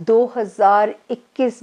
2021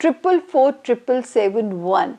444771।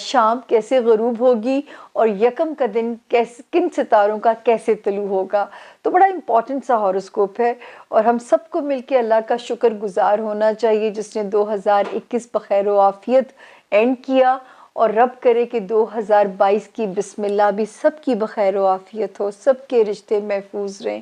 شام کیسے غروب ہوگی اور یکم کا دن کن ستاروں کا کیسے طلوع ہوگا. تو بڑا امپورٹنٹ سا ہاروسکوپ ہے اور ہم سب کو مل کے اللہ کا شکر گزار ہونا چاہیے جس نے 2021 بخیر و عافیت اینڈ کیا، اور رب کرے کہ 2022 کی بسم اللہ بھی سب کی بخیر و عافیت ہو، سب کے رشتے محفوظ رہیں،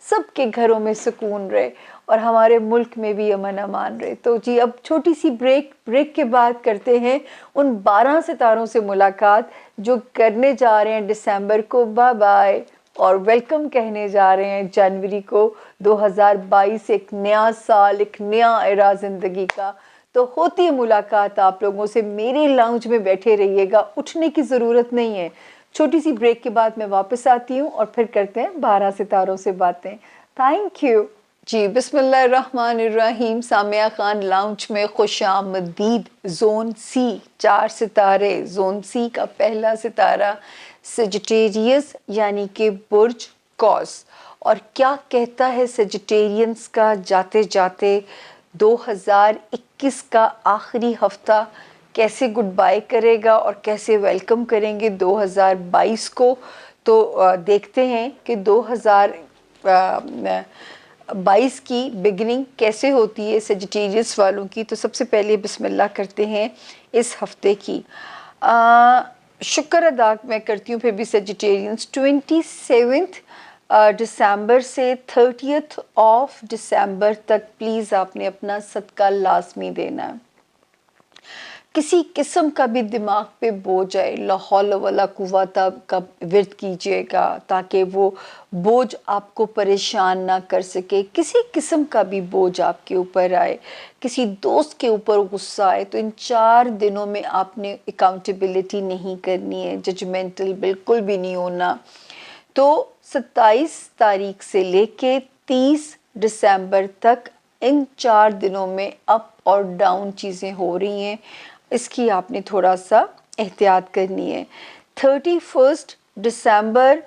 سب کے گھروں میں سکون رہے اور ہمارے ملک میں بھی امن امان رہے. تو جی اب چھوٹی سی بریک کے بعد کرتے ہیں ان 12 ستاروں سے ملاقات جو کرنے جا رہے ہیں دسمبر کو بائے بائے، اور ویلکم کہنے جا رہے ہیں جنوری کو. 2022 ایک نیا سال، ایک نیا ایرا زندگی کا. تو ہوتی ہے ملاقات آپ لوگوں سے. میرے لاؤنج میں بیٹھے رہیے گا، اٹھنے کی ضرورت نہیں ہے. چھوٹی سی بریک کے بعد میں واپس آتی ہوں اور پھر کرتے ہیں 12 ستاروں سے باتیں. Thank you. جی بسم اللہ الرحمن الرحیم. سامیہ خان لاؤنج میں خوش آمدید. زون سی 4 ستارے. زون سی کا پہلا ستارہ سیجیٹیریس یعنی کہ برج قوس. اور کیا کہتا ہے سیجیٹیرینس کا جاتے جاتے 2021 کا آخری ہفتہ کیسے گڈ بائی کرے گا اور کیسے ویلکم کریں گے 2022 کو. تو دیکھتے ہیں کہ 2022 کی بگننگ کیسے ہوتی ہے سیجیٹیریس والوں کی. تو سب سے پہلے بسم اللہ کرتے ہیں اس ہفتے کی. شکر ادا میں کرتی ہوں پھر بھی سیجیٹیرینس 27 دسمبر سے 30 دسمبر تک پلیز آپ نے اپنا صدقہ لازمی دینا ہے. کسی قسم کا بھی دماغ پہ بوجھ آئے لا حول ولا قوت کا ورد کیجیے گا تاکہ وہ بوجھ آپ کو پریشان نہ کر سکے. کسی قسم کا بھی بوجھ آپ کے اوپر آئے، کسی دوست کے اوپر غصہ آئے، تو ان 4 دنوں میں آپ نے اکاؤنٹیبلٹی نہیں کرنی ہے، ججمنٹل بالکل بھی نہیں ہونا. تو 27 تاریخ سے لے کے 30 دسمبر تک ان 4 دنوں میں اپ اور ڈاؤن چیزیں ہو رہی ہیں، اس کی آپ نے تھوڑا سا احتیاط کرنی ہے. 31 دسمبر،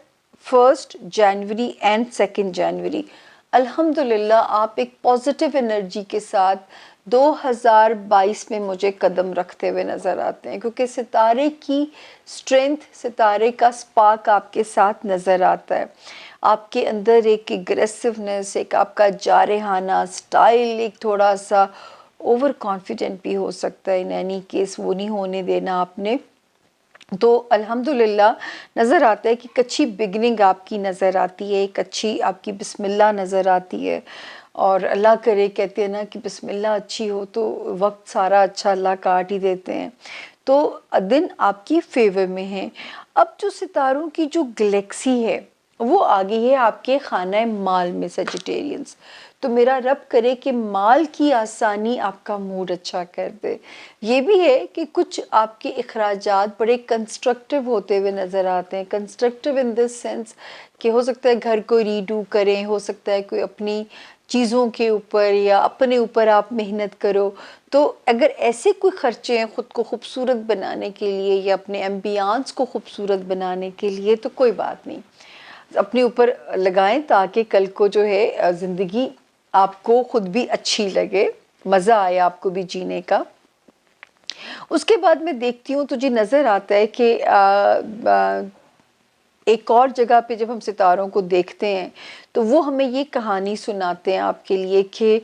1 جنوری اینڈ 2 جنوری الحمدللہ آپ ایک پازیٹیو انرجی کے ساتھ 2022 میں مجھے قدم رکھتے ہوئے نظر آتے ہیں، کیونکہ ستارے کی سٹرینتھ، ستارے کا سپارک آپ کے ساتھ نظر آتا ہے. آپ کے اندر ایک اگریسونیس، ایک آپ کا جارحانہ سٹائل، ایک تھوڑا سا اوور کانفیڈنٹ بھی ہو سکتا ہے. ان اینی کیس وہ نہیں ہونے دینا آپ نے. تو الحمدللہ نظر آتا ہے کہ ایک اچھی بگننگ آپ کی نظر آتی ہے، ایک اچھی آپ کی بسم اللہ نظر آتی ہے. اور اللہ کرے، کہتے ہیں نا کہ بسم اللہ اچھی ہو تو وقت سارا اچھا اللہ کاٹ ہی دیتے ہیں. تو دن آپ کی فیور میں ہیں. اب جو ستاروں کی جو گلیکسی ہے وہ آ گئی ہے آپ کے خانہ مال میں سیجیٹیرینس. تو میرا رب کرے کہ مال کی آسانی آپ کا موڈ اچھا کر دے. یہ بھی ہے کہ کچھ آپ کے اخراجات بڑے کنسٹرکٹیو ہوتے ہوئے نظر آتے ہیں. کنسٹرکٹیو ان دس سینس کہ ہو سکتا ہے گھر کو ریڈو کریں، ہو سکتا ہے کوئی اپنی چیزوں کے اوپر یا اپنے اوپر آپ محنت کرو. تو اگر ایسے کوئی خرچے ہیں خود کو خوبصورت بنانے کے لیے یا اپنے ایمبیانس کو خوبصورت بنانے کے لیے، تو کوئی بات نہیں، اپنے اوپر لگائیں تاکہ کل کو جو ہے زندگی آپ کو خود بھی اچھی لگے، مزہ آئے آپ کو بھی جینے کا. اس کے بعد میں دیکھتی ہوں تو جی نظر آتا ہے کہ ایک اور جگہ پہ جب ہم ستاروں کو دیکھتے ہیں تو وہ ہمیں یہ کہانی سناتے ہیں آپ کے لیے کہ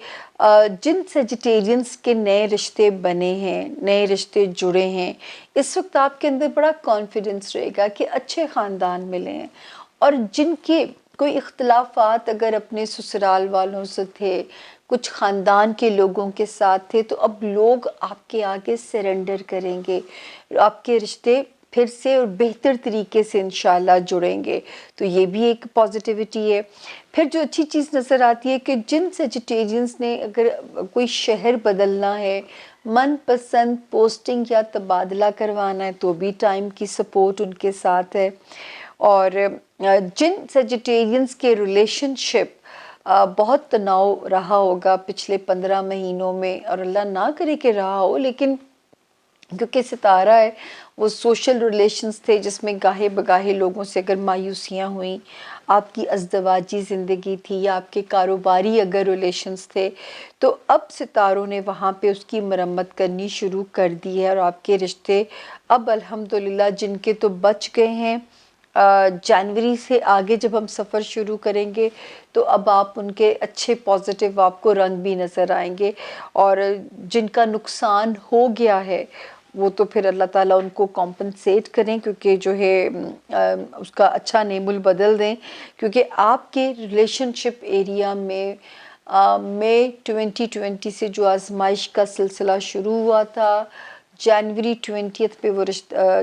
جن سیجیٹیرینس کے نئے رشتے بنے ہیں، نئے رشتے جڑے ہیں، اس وقت آپ کے اندر بڑا کانفیڈنس رہے گا کہ اچھے خاندان ملے ہیں. اور جن کے کوئی اختلافات اگر اپنے سسرال والوں سے تھے، کچھ خاندان کے لوگوں کے ساتھ تھے، تو اب لوگ آپ کے آگے سرنڈر کریں گے، آپ کے رشتے پھر سے اور بہتر طریقے سے انشاءاللہ جڑیں گے. تو یہ بھی ایک پازیٹیوٹی ہے. پھر جو اچھی چیز نظر آتی ہے کہ جن سیجیٹیرینس نے اگر کوئی شہر بدلنا ہے، من پسند پوسٹنگ یا تبادلہ کروانا ہے، تو بھی ٹائم کی سپورٹ ان کے ساتھ ہے. اور جن سیجیٹیرینس کے ریلیشن شپ بہت تناؤ رہا ہوگا پچھلے 15 مہینوں میں، اور اللہ نہ کرے کہ رہا ہو، لیکن کیونکہ ستارہ ہے وہ سوشل ریلیشنز تھے جس میں گاہے بگاہے لوگوں سے اگر مایوسیاں ہوئیں، آپ کی ازدواجی زندگی تھی یا آپ کے کاروباری اگر ریلیشنز تھے، تو اب ستاروں نے وہاں پہ اس کی مرمت کرنی شروع کر دی ہے، اور آپ کے رشتے اب الحمدللہ جن کے تو بچ گئے ہیں، جنوری سے آگے جب ہم سفر شروع کریں گے تو اب آپ ان کے اچھے پازیٹیو آپ کو رنگ بھی نظر آئیں گے، اور جن کا نقصان ہو گیا ہے وہ تو پھر اللہ تعالیٰ ان کو کمپنسیٹ کریں، کیونکہ جو ہے اس کا اچھا نعم البدل دیں، کیونکہ آپ کے ریلیشن شپ ایریا میں مئی 2020 سے جو آزمائش کا سلسلہ شروع ہوا تھا، جنوری 20 پہ وہ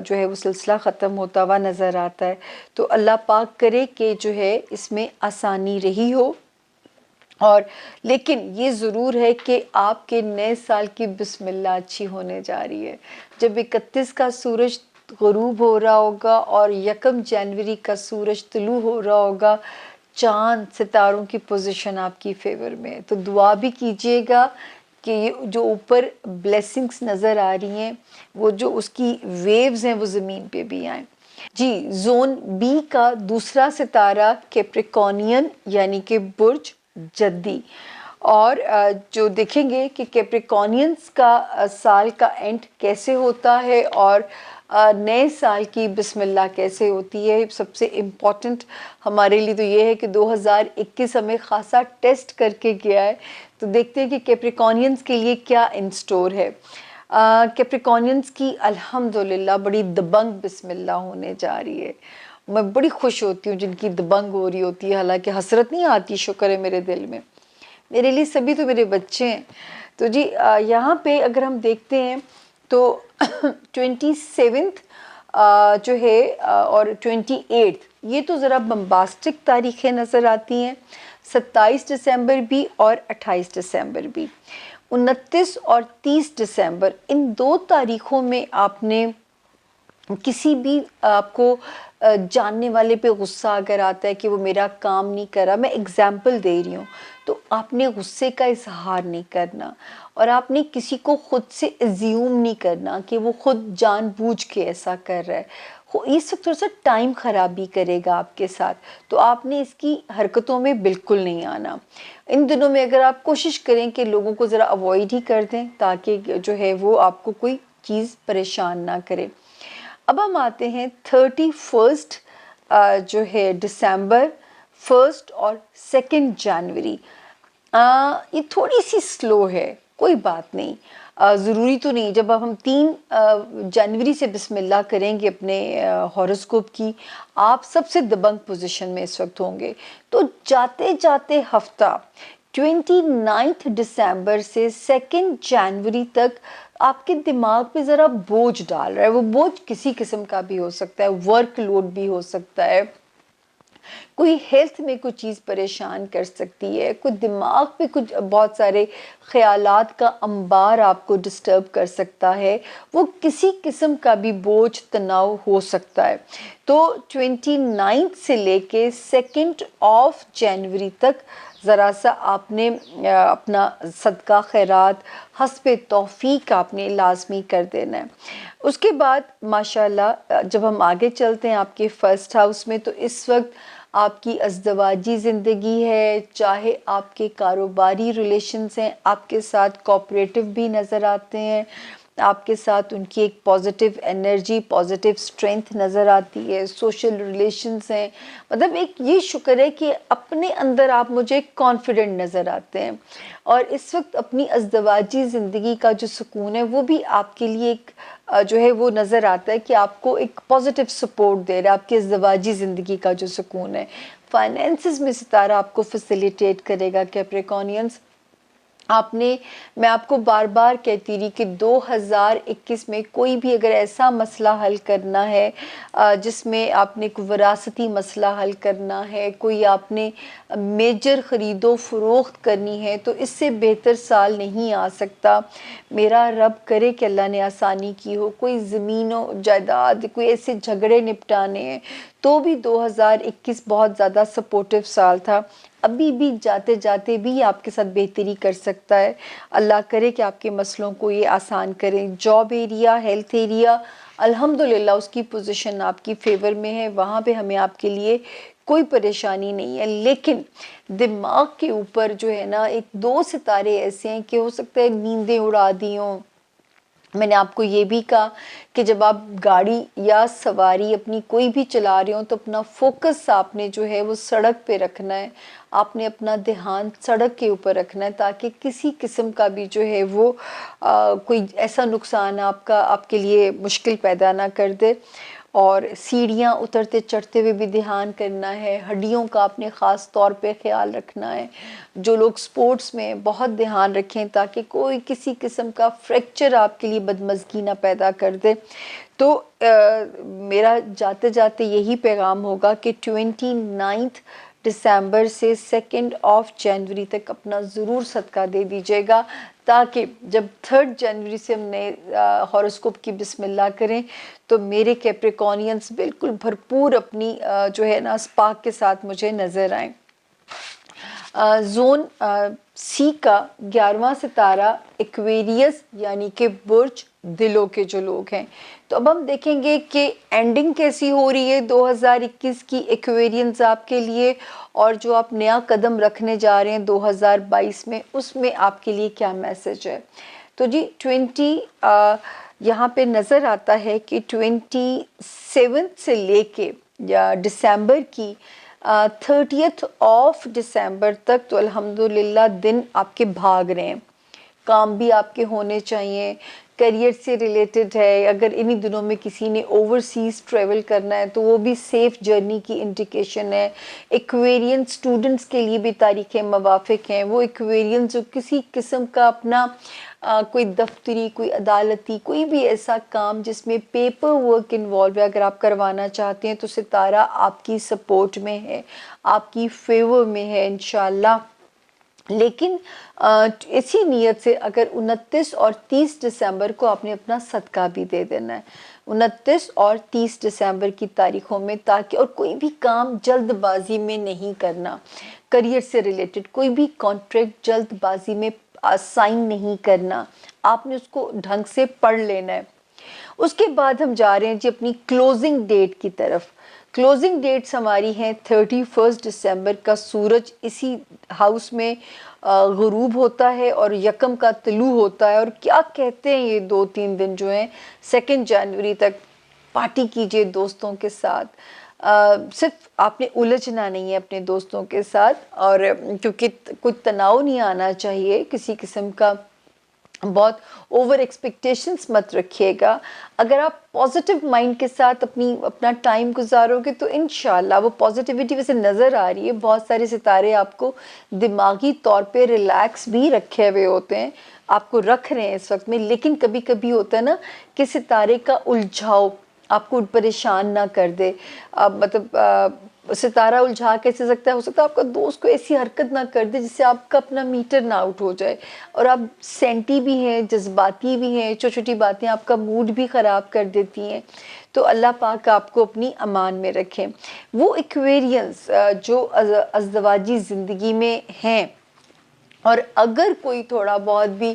جو ہے وہ سلسلہ ختم ہوتا ہوا نظر آتا ہے۔ تو اللہ پاک کرے کہ جو ہے اس میں آسانی رہی ہو، اور لیکن یہ ضرور ہے کہ آپ کے نئے سال کی بسم اللہ اچھی ہونے جا رہی ہے۔ جب 31 کا سورج غروب ہو رہا ہوگا اور 1 جنوری کا سورج طلوع ہو رہا ہوگا، چاند ستاروں کی پوزیشن آپ کی فیور میں ہے، تو دعا بھی کیجئے گا کہ یہ جو اوپر بلیسنگز نظر آ رہی ہیں، وہ جو اس کی ویوز ہیں وہ زمین پہ بھی آئیں۔ جی، زون بی کا دوسرا ستارہ کیپریکونین یعنی کہ برج جدی، اور جو دیکھیں گے کہ کیپریکونینز کا سال کا اینڈ کیسے ہوتا ہے اور نئے سال کی بسم اللہ کیسے ہوتی ہے، سب سے امپورٹنٹ ہمارے لیے تو یہ ہے کہ 2021 ہمیں خاصا ٹیسٹ کر کے گیا ہے، تو دیکھتے ہیں کہ کیپریکونینز کے لیے کیا ان سٹور ہے۔ کیپریکونینز کی الحمدللہ بڑی دبنگ بسم اللہ ہونے جا رہی ہے۔ میں بڑی خوش ہوتی ہوں جن کی دبنگ ہو رہی ہوتی ہے، حالانکہ حسرت نہیں آتی، شکر ہے میرے دل میں، میرے لیے سبھی تو میرے بچے ہیں۔ تو جی یہاں پہ اگر ہم دیکھتے ہیں تو 27 جو ہے اور 28 یہ تو ذرا بمباسٹک تاریخیں نظر آتی ہیں، 27 دسمبر بھی اور 28 دسمبر بھی، 29 اور 30 دسمبر، ان 2 تاریخوں میں آپ نے کسی بھی آپ کو جاننے والے پہ غصہ اگر آتا ہے کہ وہ میرا کام نہیں کرا، میں اگزامپل دے رہی ہوں، تو آپ نے غصے کا اظہار نہیں کرنا، اور آپ نے کسی کو خود سے ایزیوم نہیں کرنا کہ وہ خود جان بوجھ کے ایسا کر رہا ہے، یہ سب تھوڑا سا ٹائم خرابی کرے گا آپ کے ساتھ، تو آپ نے اس کی حرکتوں میں بالکل نہیں آنا۔ ان دنوں میں اگر آپ کوشش کریں کہ لوگوں کو ذرا اوائڈ ہی کر دیں تاکہ جو ہے وہ آپ کو کوئی چیز پریشان نہ کرے۔ اب ہم آتے ہیں 31 جو ہے دسمبر، 1 اور 2 جنوری، یہ تھوڑی سی سلو ہے، کوئی بات نہیں، ضروری تو نہیں، جب اب ہم 3 جنوری سے بسم اللہ کریں گے اپنے ہاروسکوپ کی، آپ سب سے دبنگ پوزیشن میں اس وقت ہوں گے، تو جاتے جاتے ہفتہ 29 دسمبر سے 2 جنوری تک آپ کے دماغ پہ ذرا بوجھ ڈال رہا ہے، وہ بوجھ کسی قسم کا بھی ہو سکتا ہے، ورک لوڈ بھی ہو سکتا ہے، کوئی ہیلتھ میں کوئی چیز پریشان کر سکتی ہے، کوئی دماغ پہ کچھ بہت سارے خیالات کا انبار آپ کو ڈسٹرب کر سکتا ہے، وہ کسی قسم کا بھی بوجھ تناؤ ہو سکتا ہے، تو 29 سے لے کے 2 جنوری تک ذرا سا آپ نے اپنا صدقہ خیرات حسب توفیق آپ نے لازمی کر دینا ہے۔ اس کے بعد ماشاءاللہ جب ہم آگے چلتے ہیں آپ کے فرسٹ ہاؤس میں، تو اس وقت آپ کی ازدواجی زندگی ہے، چاہے آپ کے کاروباری ریلیشنز ہیں، آپ کے ساتھ کوآپریٹو بھی نظر آتے ہیں، آپ کے ساتھ ان کی ایک پازیٹیو انرجی، پازیٹیو اسٹرینتھ نظر آتی ہے، سوشل ریلیشنز ہیں، مطلب ایک یہ شکر ہے کہ اپنے اندر آپ مجھے کانفیڈنٹ نظر آتے ہیں، اور اس وقت اپنی ازدواجی زندگی کا جو سکون ہے وہ بھی آپ کے لیے ایک جو ہے وہ نظر آتا ہے کہ آپ کو ایک پازیٹیو سپورٹ دے رہا ہے، آپ کی ازدواجی زندگی کا جو سکون ہے۔ فائنینسز میں ستارہ آپ کو فیسیلیٹیٹ کرے گا کیپریکونینز، میں آپ کو بار بار کہتی رہی کہ 2021 میں کوئی بھی اگر ایسا مسئلہ حل کرنا ہے جس میں آپ نے کوئی وراثتی مسئلہ حل کرنا ہے، کوئی آپ نے میجر خرید و فروخت کرنی ہے، تو اس سے بہتر سال نہیں آ سکتا۔ میرا رب کرے کہ اللہ نے آسانی کی ہو، کوئی زمین و جائیداد، کوئی ایسے جھگڑے نپٹانے ہیں، تو بھی 2021 بہت زیادہ سپورٹیو سال تھا۔ ابھی بھی جاتے جاتے بھی آپ کے ساتھ بہتری کر سکتا ہے. اللہ کرے کہ آپ کے مسئلوں کو یہ آسان کریں. جاب ایریا، ہیلتھ ایریا، الحمدللہ اس کی پوزیشن آپ کی فیور میں ہے، وہاں پہ ہمیں آپ کے لیے کوئی پریشانی نہیں ہے. لیکن دماغ کے اوپر جو ہے نا ایک دو ستارے ایسے ہیں کہ ہو سکتا ہے نیندیں اڑا دی ہوں. میں نے آپ کو یہ بھی کہا کہ جب آپ گاڑی یا سواری اپنی کوئی بھی چلا رہے ہوں تو اپنا فوکس آپ نے جو ہے وہ سڑک پہ رکھنا ہے. آپ نے اپنا دھیان سڑک کے اوپر رکھنا ہے تاکہ کسی قسم کا بھی جو ہے وہ کوئی ایسا نقصان آپ کے لیے مشکل پیدا نہ کر دے. اور سیڑھیاں اترتے چڑھتے ہوئے بھی دھیان کرنا ہے. ہڈیوں کا آپ نے خاص طور پہ خیال رکھنا ہے. جو لوگ سپورٹس میں بہت دھیان رکھیں تاکہ کوئی کسی قسم کا فریکچر آپ کے لیے بدمزگی نہ پیدا کر دے. تو میرا جاتے جاتے یہی پیغام ہوگا کہ 29 دسمبر سے 2 جنوری تک اپنا ضرور صدقہ دے دیجیے گا تاکہ جب 3 جنوری سے ہم نئے ہاروسکوپ کی بسم اللہ کریں تو میرے کیپریکونینس بالکل بھرپور اپنی جو ہے نا سپارک کے ساتھ مجھے نظر آئیں. زون سی کا 11واں ستارہ ایکویریس یعنی کہ برج دلوں کے جو لوگ ہیں. تو اب ہم دیکھیں گے کہ اینڈنگ کیسی ہو رہی ہے 2021 کی ایکویرینز آپ کے لیے، اور جو آپ نیا قدم رکھنے جا رہے ہیں 2022 میں، اس میں آپ کے لیے کیا میسج ہے. تو جی 20 یہاں پہ نظر آتا ہے کہ 27 سے لے کے یا دسمبر کی 30 دسمبر تک تو الحمدللہ دن آپ کے بھاگ رہے ہیں. کام بھی آپ کے ہونے چاہیے، کریئر سے ریلیٹڈ ہے. اگر انہی دنوں میں کسی نے اوورسیز ٹریول کرنا ہے تو وہ بھی سیف جرنی کی انڈیکیشن ہے. ایکویرین سٹوڈنٹس کے لیے بھی تاریخ موافق ہیں. وہ ایکویرین جو کسی قسم کا اپنا کوئی دفتری، کوئی عدالتی، کوئی بھی ایسا کام جس میں پیپر ورک انوالو ہے، اگر آپ کروانا چاہتے ہیں تو ستارہ آپ کی سپورٹ میں ہے، آپ کی فیور میں ہے انشاءاللہ. لیکن اسی نیت سے اگر 29 اور 30 دسمبر کو آپ نے اپنا صدقہ بھی دے دینا ہے، 29 اور 30 دسمبر کی تاریخوں میں، تاکہ اور کوئی بھی کام جلد بازی میں نہیں کرنا. کریئر سے ریلیٹڈ کوئی بھی کانٹریکٹ جلد بازی میں سائن نہیں کرنا، آپ نے اس کو ڈھنگ سے پڑھ لینا ہے. اس کے بعد ہم جا رہے ہیں جی اپنی کلوزنگ ڈیٹ کی طرف. کلوزنگ ڈیٹس ہماری ہیں 31 دسمبر کا سورج اسی ہاؤس میں غروب ہوتا ہے اور 1 کا طلوع ہوتا ہے. اور کیا کہتے ہیں یہ 2-3 دن جو ہیں 2 جنوری تک پارٹی کیجئے دوستوں کے ساتھ. صرف آپ نے الجھنا نہیں ہے اپنے دوستوں کے ساتھ، اور کیونکہ کوئی تناؤ نہیں آنا چاہیے کسی قسم کا، بہت اوور ایکسپیکٹیشنز مت رکھیے گا. اگر آپ پازیٹیو مائنڈ کے ساتھ اپنا ٹائم گزارو گے تو انشاءاللہ وہ پازیٹیوٹی ویسے نظر آ رہی ہے. بہت سارے ستارے آپ کو دماغی طور پہ ریلیکس بھی رکھے ہوئے ہوتے ہیں، آپ کو رکھ رہے ہیں اس وقت میں. لیکن کبھی کبھی ہوتا ہے نا کہ ستارے کا الجھاؤ آپ کو پریشان نہ کر دے. مطلب ستارہ الجھا کیسے سکتا ہے؟ ہو سکتا ہے آپ کا دوست کو ایسی حرکت نہ کر دے جس سے آپ کا اپنا میٹر نہ آؤٹ ہو جائے، اور آپ سینٹی بھی ہیں، جذباتی بھی ہیں، چھوٹی چھوٹی باتیں آپ کا موڈ بھی خراب کر دیتی ہیں. تو اللہ پاک آپ کو اپنی امان میں رکھیں. وہ ایکویرینز جو ازدواجی زندگی میں ہیں، اور اگر کوئی تھوڑا بہت بھی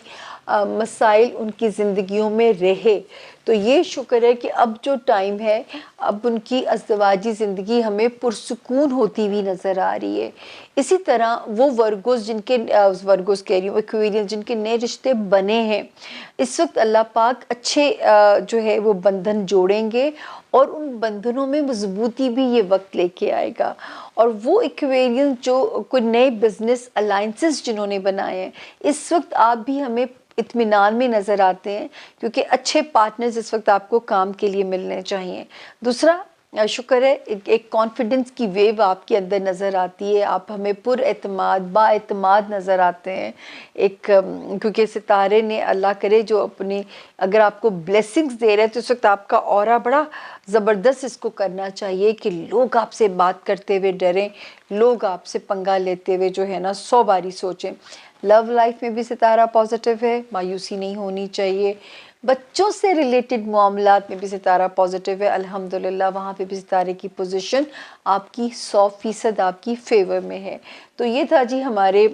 مسائل ان کی زندگیوں میں رہے تو یہ شکر ہے کہ اب جو ٹائم ہے اب ان کی ازدواجی زندگی ہمیں پرسکون ہوتی ہوئی نظر آ رہی ہے. اسی طرح وہ ورگوز کہہ رہی ہوں ایکویرین جن کے نئے رشتے بنے ہیں، اس وقت اللہ پاک اچھے جو ہے وہ بندھن جوڑیں گے، اور ان بندھنوں میں مضبوطی بھی یہ وقت لے کے آئے گا. اور وہ ایکویرین جو کوئی نئے بزنس الائنسز جنہوں نے بنائے ہیں، اس وقت آپ بھی ہمیں اطمینان میں نظر آتے ہیں کیونکہ اچھے پارٹنرز اس وقت آپ کو کام کے لیے ملنے چاہیے. دوسرا شکر ہے ایک کانفیڈنس کی ویو آپ کے اندر نظر آتی ہے، آپ ہمیں پر اعتماد با اعتماد نظر آتے ہیں. کیونکہ ستارے نے اللہ کرے جو اپنی اگر آپ کو بلیسنگز دے رہے ہیں تو اس وقت آپ کا اورا بڑا زبردست اس کو کرنا چاہیے کہ لوگ آپ سے بات کرتے ہوئے ڈریں، لوگ آپ سے پنگا لیتے ہوئے جو ہے نا 100 باری سوچیں. لو لائف میں بھی ستارہ پازیٹیو ہے، مایوسی نہیں ہونی چاہیے. بچوں سے ریلیٹڈ معاملات میں بھی ستارہ پازیٹیو ہے الحمدللہ، وہاں پہ بھی ستارے کی پوزیشن آپ کی 100% آپ کی فیور میں ہے۔ تو یہ تھا جی ہمارے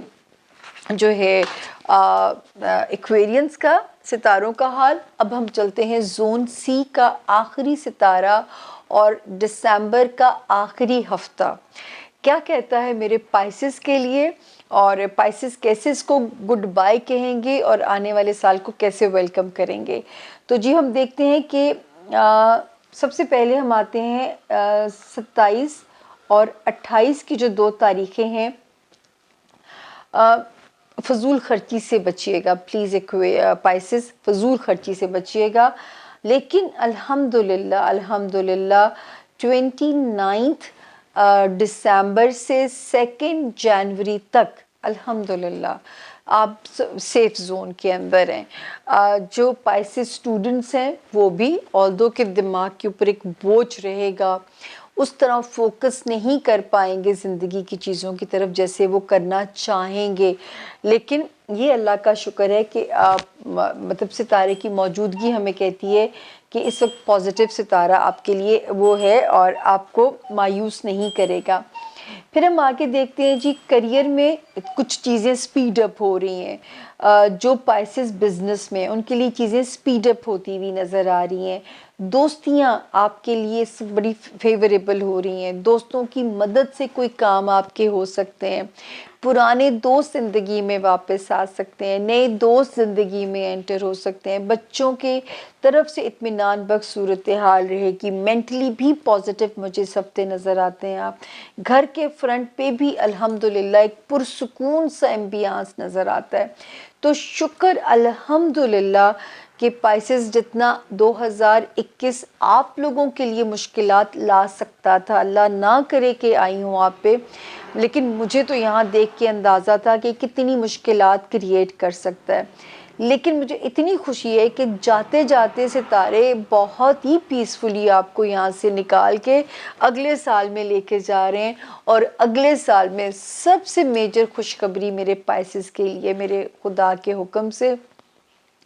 جو ہے ایکویرینس کا ستاروں کا حال۔ اب ہم چلتے ہیں زون سی کا آخری ستارہ اور دسمبر کا آخری ہفتہ کیا کہتا ہے میرے پائسس کے لیے، اور پائسس کیسے اس کو گڈ بائی کہیں گے اور آنے والے سال کو کیسے ویلکم کریں گے۔ تو جی ہم دیکھتے ہیں کہ سب سے پہلے ہم آتے ہیں 27 اور 28 کی جو 2 تاریخیں ہیں، فضول خرچی سے بچیے گا پلیز پائسس، فضول خرچی سے بچیے گا۔ لیکن الحمدللہ 29 دسمبر سے 2 جنوری تک الحمدللہ آپ سیف زون کے اندر ہیں۔ جو پائسس اسٹوڈنٹس ہیں وہ بھی آلدو کہ دماغ کے اوپر ایک بوجھ رہے گا، اس طرح فوکس نہیں کر پائیں گے زندگی کی چیزوں کی طرف جیسے وہ کرنا چاہیں گے، لیکن یہ اللہ کا شکر ہے کہ مطلب ستارے کی موجودگی ہمیں کہتی ہے کہ اس وقت پازیٹیو ستارہ آپ کے لیے وہ ہے اور آپ کو مایوس نہیں کرے گا۔ پھر ہم آگے دیکھتے ہیں جی کریئر میں کچھ چیزیں سپیڈ اپ ہو رہی ہیں، جو پائسس بزنس میں ان کے لیے چیزیں سپیڈ اپ ہوتی ہوئی نظر آ رہی ہیں۔ دوستیاں آپ کے لیے بڑی فیوریبل ہو رہی ہیں، دوستوں کی مدد سے کوئی کام آپ کے ہو سکتے ہیں، پرانے دوست زندگی میں واپس آ سکتے ہیں، نئے دوست زندگی میں انٹر ہو سکتے ہیں، بچوں کے طرف سے اطمینان بخش صورتحال رہے گی، مینٹلی بھی پازیٹیو مجھے اس ہفتے نظر آتے ہیں آپ۔ گھر کے فرنٹ پہ بھی الحمدللہ ایک پرسکون سا ایمبیانس نظر آتا ہے۔ تو شکر الحمدللہ کہ پائسس جتنا 2021 آپ لوگوں کے لیے مشکلات لا سکتا تھا، اللہ نہ کرے کہ آئی ہوں آپ پہ، لیکن مجھے تو یہاں دیکھ کے اندازہ تھا کہ کتنی مشکلات کریٹ کر سکتا ہے، لیکن مجھے اتنی خوشی ہے کہ جاتے جاتے ستارے بہت ہی پیسفلی آپ کو یہاں سے نکال کے اگلے سال میں لے کے جا رہے ہیں، اور اگلے سال میں سب سے میجر خوشخبری میرے پائسس کے لیے میرے خدا کے حکم سے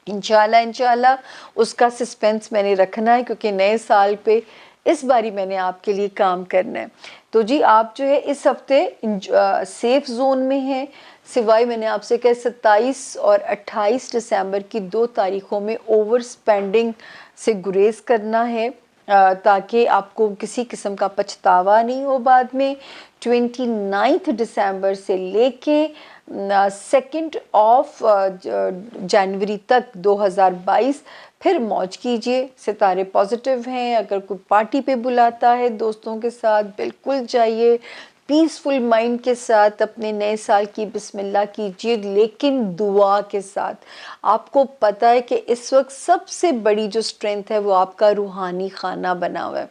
انشاءاللہ اس کا سسپینس میں نے رکھنا ہے، کیونکہ نئے سال پہ اس باری میں نے آپ کے لیے کام کرنا ہے۔ تو جی آپ جو ہے اس ہفتے سیف زون میں ہیں، سوائے میں نے آپ سے کہا 27 اور 28 دسمبر کی 2 تاریخوں میں اوور سپینڈنگ سے گریز کرنا ہے، تاکہ آپ کو کسی قسم کا پچھتاوا نہیں ہو بعد میں۔ 29 دسمبر سے لے کے 2 جنوری تک 2022 پھر موج کیجئے، ستارے پازیٹیو ہیں، اگر کوئی پارٹی پہ بلاتا ہے دوستوں کے ساتھ بالکل جائیے، پیسفل مائنڈ کے ساتھ اپنے نئے سال کی بسم اللہ کیجئے، لیکن دعا کے ساتھ۔ آپ کو پتہ ہے کہ اس وقت سب سے بڑی جو اسٹرینتھ ہے وہ آپ کا روحانی خانہ بنا ہوا ہے،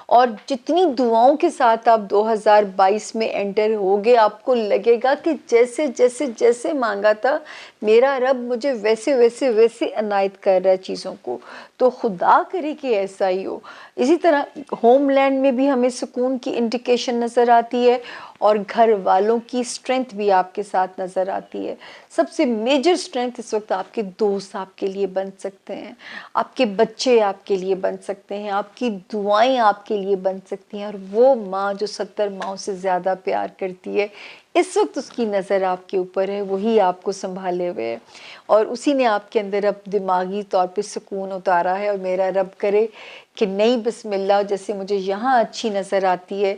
اور جتنی دعاؤں کے ساتھ آپ 2022 میں انٹر ہوگے آپ کو لگے گا کہ جیسے جیسے جیسے مانگا تھا میرا رب مجھے ویسے ویسے ویسے عنایت کر رہا ہے چیزوں کو۔ تو خدا کرے کہ ایسا ہی ہو۔ اسی طرح ہوم لینڈ میں بھی ہمیں سکون کی انڈیکیشن نظر آتی ہے، اور گھر والوں کی اسٹرینتھ بھی آپ کے ساتھ نظر آتی ہے۔ سب سے میجر اسٹرینتھ اس وقت آپ کے دوست آپ کے لیے بن سکتے ہیں، آپ کے بچے آپ کے لیے بن سکتے ہیں، آپ کی دعائیں آپ کے لیے بن سکتی ہیں، اور وہ ماں جو 70 ماؤں سے زیادہ پیار کرتی ہے اس وقت اس کی نظر آپ کے اوپر ہے، وہی آپ کو سنبھالے ہوئے ہے، اور اسی نے آپ کے اندر اب دماغی طور پہ سکون اتارا ہے۔ اور میرا رب کرے کہ نئی بسم اللہ جیسے مجھے یہاں اچھی نظر آتی ہے،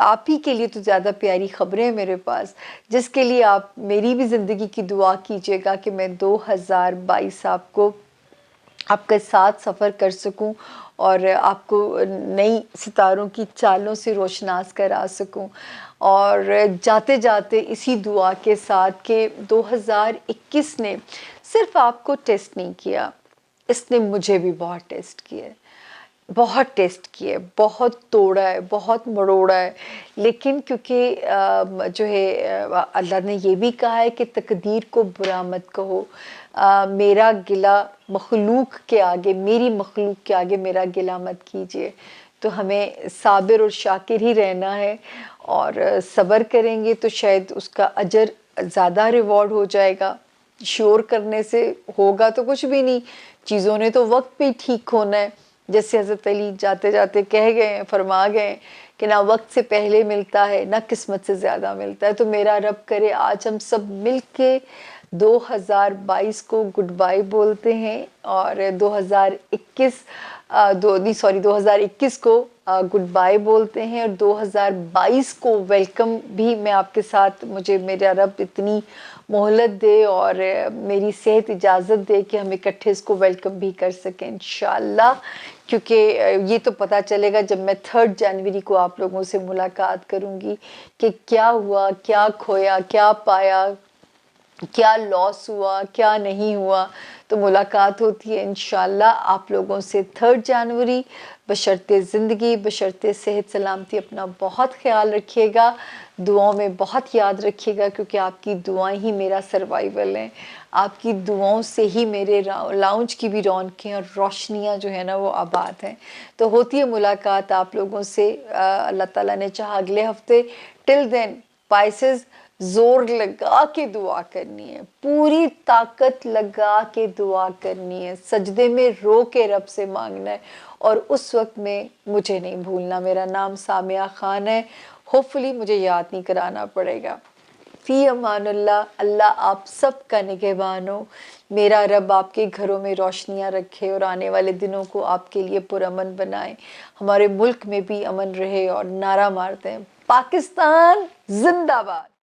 آپ ہی کے لیے تو زیادہ پیاری خبریں ہیں میرے پاس، جس کے لیے آپ میری بھی زندگی کی دعا کیجیے گا کہ میں 2022 آپ کے ساتھ سفر کر سکوں، اور آپ کو نئی ستاروں کی چالوں سے روشناس کرا سکوں، اور جاتے جاتے اسی دعا کے ساتھ کہ 2021 نے صرف آپ کو ٹیسٹ نہیں کیا، اس نے مجھے بھی بہت ٹیسٹ کیا ہے، بہت ٹیسٹ کیے، بہت توڑا ہے، بہت مروڑا ہے، لیکن کیونکہ جو ہے اللہ نے یہ بھی کہا ہے کہ تقدیر کو برا مت کہو، میرا گلہ مخلوق کے آگے، میری مخلوق کے آگے میرا گلہ مت کیجیے۔ تو ہمیں صابر اور شاکر ہی رہنا ہے، اور صبر کریں گے تو شاید اس کا اجر زیادہ ریوارڈ ہو جائے گا، شور کرنے سے ہوگا تو کچھ بھی نہیں، چیزوں نے تو وقت پہ ہی ٹھیک ہونا ہے، جیسے حضرت علی جاتے جاتے کہہ گئے ہیں، فرما گئے ہیں کہ نہ وقت سے پہلے ملتا ہے نہ قسمت سے زیادہ ملتا ہے۔ تو میرا رب کرے آج ہم سب مل کے 2022 کو گڈ بائی بولتے ہیں، اور 2021 کو گڈ بائی بولتے ہیں، اور 2022 کو ویلکم بھی میں آپ کے ساتھ، مجھے میرا رب اتنی مہلت دے اور میری صحت اجازت دے کہ ہم اکٹھے اس کو ویلکم بھی کر سکیں انشاءاللہ، کیونکہ یہ تو پتہ چلے گا جب میں 3 جنوری کو آپ لوگوں سے ملاقات کروں گی کہ کیا ہوا، کیا کھویا، کیا پایا، کیا لاس ہوا، کیا نہیں ہوا۔ تو ملاقات ہوتی ہے انشاءاللہ آپ لوگوں سے 3 جنوری، بشرط زندگی، بشرط صحت سلامتی۔ اپنا بہت خیال رکھیے گا، دعاؤں میں بہت یاد رکھیے گا، کیونکہ آپ کی دعائیں ہی میرا سروائیول ہیں، آپ کی دعاؤں سے ہی میرے لاؤنج کی بھی رونقیں اور روشنیاں جو ہے نا وہ آباد ہیں۔ تو ہوتی ہے ملاقات آپ لوگوں سے، اللہ تعالیٰ نے چاہا اگلے ہفتے۔ ٹل دین پائسز، زور لگا کے دعا کرنی ہے، پوری طاقت لگا کے دعا کرنی ہے، سجدے میں رو کے رب سے مانگنا ہے، اور اس وقت میں مجھے نہیں بھولنا۔ میرا نام سامیہ خان ہے، ہوپفلی مجھے یاد نہیں کرانا پڑے گا۔ فی امان اللہ، اللہ آپ سب کا نگہبان ہو، میرا رب آپ کے گھروں میں روشنیاں رکھے اور آنے والے دنوں کو آپ کے لیے پرامن بنائے، ہمارے ملک میں بھی امن رہے، اور نعرہ مارتے ہیں پاکستان زندہ باد۔